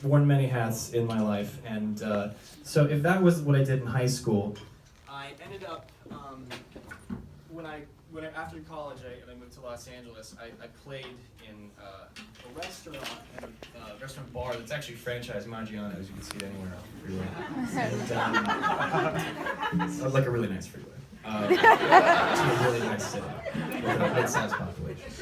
worn many hats in my life, and so if that was what I did in high school, I ended up when after college I moved to Los Angeles. I played in a restaurant and a restaurant bar that's actually franchised Maggiano's. You can see it anywhere on the freeway. And, so like a really nice freeway. To a really nice city with a mid-sized population.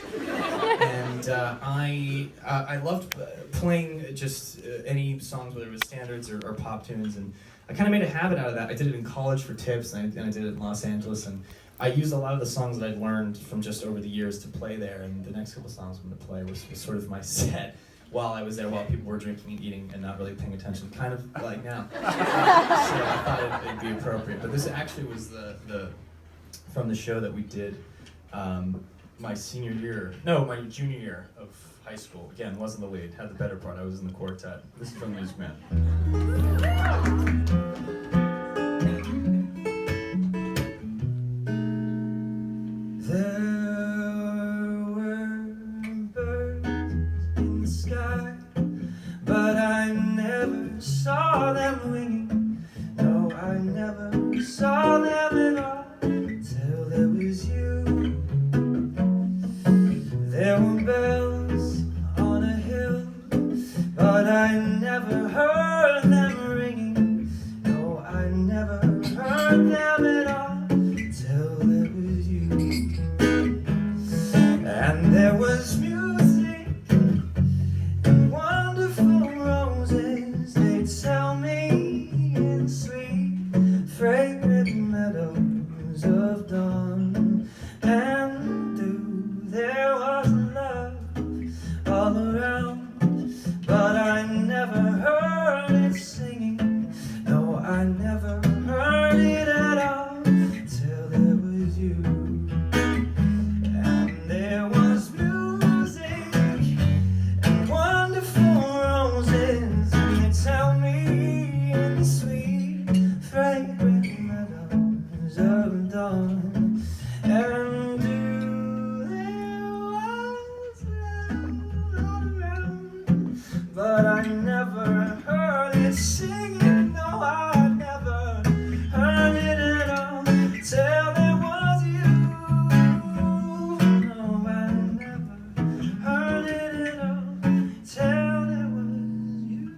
And I loved playing just any songs, whether it was standards or pop tunes, and I kind of made a habit out of that. I did it in college for tips, and I did it in Los Angeles, and I used a lot of the songs that I'd learned from just over the years to play there, and the next couple songs I'm going to play was sort of my set while I was there, while people were drinking and eating and not really paying attention, kind of like now. So I thought it'd be appropriate. But this actually was the from the show that we did my my junior year of high school. Again, wasn't the lead, had the better part. I was in the quartet. This is from Music Man. But I never saw them winging. No, I never saw them at all till there was you. There were bells on a hill, but I never heard them ringing. No, I never heard them at all till there was you. And there was music and wonderful roses, they tell me, in sweet, fragrant meadows of dawn. And through there was love all around, but I never heard it singing. No, I never heard it at all till there was you. And there was music and wonderful roses, and they tell me, in the sweet, fragrant meadows of dawn. And there was love all around, but I never heard it singing. No, I never heard it at all till there was you. No, I never heard it at all till there was you.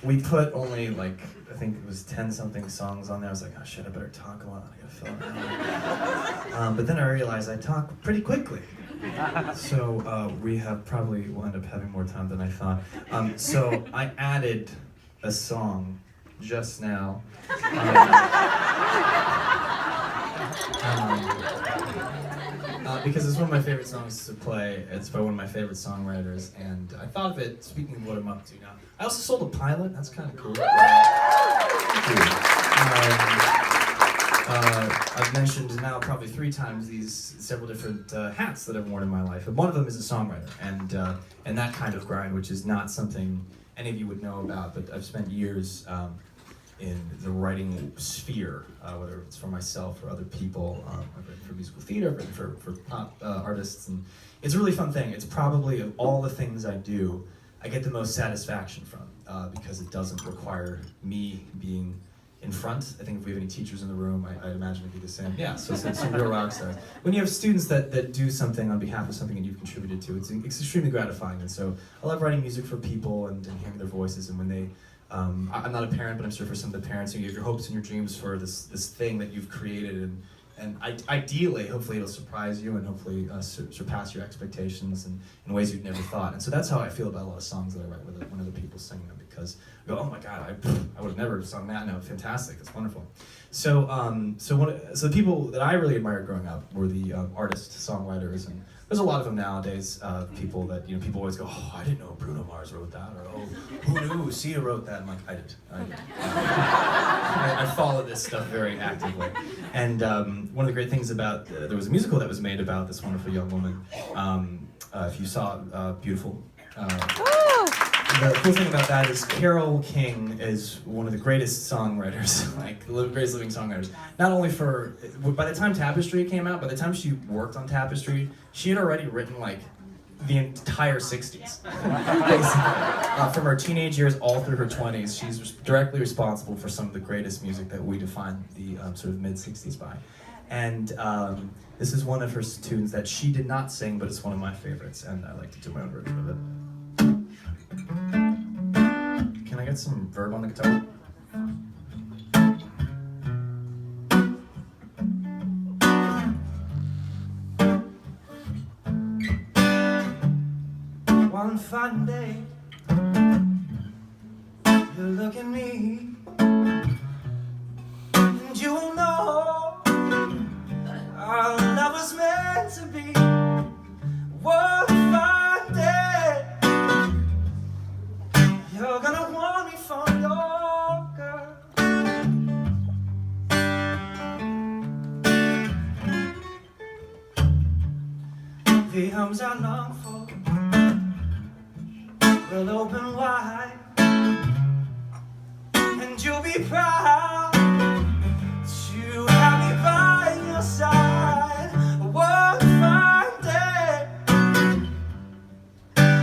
We put only I think it was 10-something songs on there. I was like, oh shit, I better talk a lot. I gotta fill it out. But then I realized I talk pretty quickly. So we'll end up having more time than I thought. So I added a song just now. Because it's one of my favorite songs to play. It's by one of my favorite songwriters, and I thought of it, speaking of what I'm up to now. I also sold a pilot, that's kind of cool. I've mentioned now probably 3 times these several different hats that I've worn in my life, and one of them is a songwriter, and that kind of grind, which is not something any of you would know about, but I've spent years in the writing sphere, whether it's for myself or other people. I've written for musical theater, I've written for pop artists, and it's a really fun thing. It's probably, of all the things I do, I get the most satisfaction from, because it doesn't require me being in front. I think if we have any teachers in the room, I'd imagine it'd be the same. Yeah, so it's some real rock stars. When you have students that do something on behalf of something that you've contributed to, it's extremely gratifying. And so I love writing music for people and hearing their voices, and when they, I'm not a parent, but I'm sure for some of the parents, you have your hopes and your dreams for this thing that you've created, and ideally, hopefully it'll surprise you and hopefully surpass your expectations in ways you'd never thought. And so that's how I feel about a lot of songs that I write when other people sing them, because I go, oh my God, I would have never sung that. No, fantastic, it's wonderful. So the people that I really admired growing up were the artists, songwriters, and there's a lot of them nowadays. People that people always go, oh, I didn't know Bruno Mars wrote that, or oh, who knew Sia wrote that? I'm like, I did. I follow this stuff very actively. And one of the great things about there was a musical that was made about this wonderful young woman. If you saw Beautiful. the cool thing about that is Carole King is one of the greatest songwriters, like the greatest living songwriters. Not only by the time Tapestry came out, by the time she worked on Tapestry, she had already written like the entire 60s. Basically. From her teenage years all through her 20s, she's directly responsible for some of the greatest music that we define the sort of mid-60s by. And this is one of her tunes that she did not sing, but it's one of my favorites, and I like to do my own version of it. Can I get some verb on the guitar? One fine day, you look at me, and you'll know our love was meant to be. One fine day, you're gonna want me for your girl. The arms I long for will open wide, and you'll be proud to have me by your side. One fine day,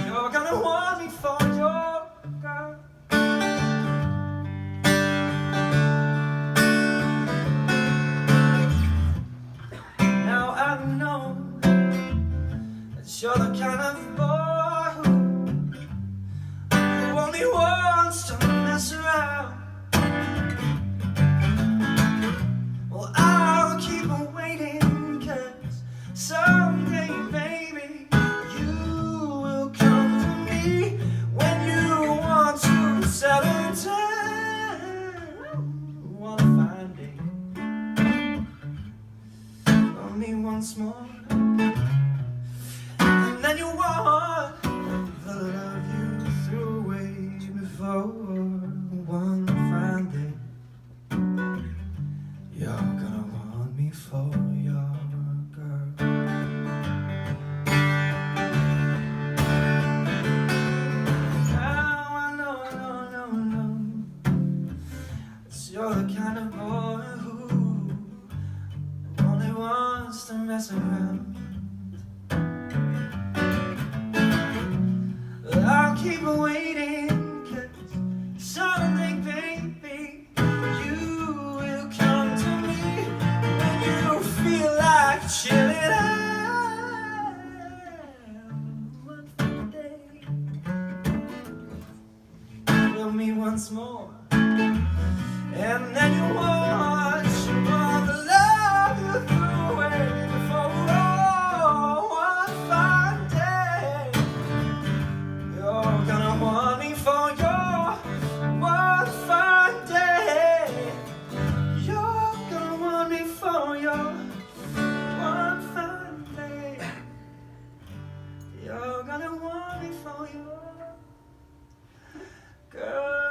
you're gonna want me for your girl. Now I know that you're the kind of boy who only wants to mess around. Well, I'll keep on waiting, 'cause someday, baby, you will come to me when you want to settle down. One fine day, love me once more, and then you want the love you threw away before. One fine day, you're gonna want me for your girl. Now I know that you're the kind of boy who only wants to mess around. I'll keep waiting, 'cause someday, baby, you will come to me when you feel like chilling out. One fine day, love me once more, and then you want the love you threw away before. Oh, one fine day, you're gonna want me for your. One fine day, you're gonna want me for your. One fine day, you're gonna want me for your girl.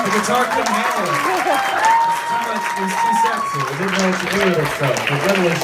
The guitar couldn't handle it. It's too much. It was too sexy. It didn't know what to do with itself. Congratulations.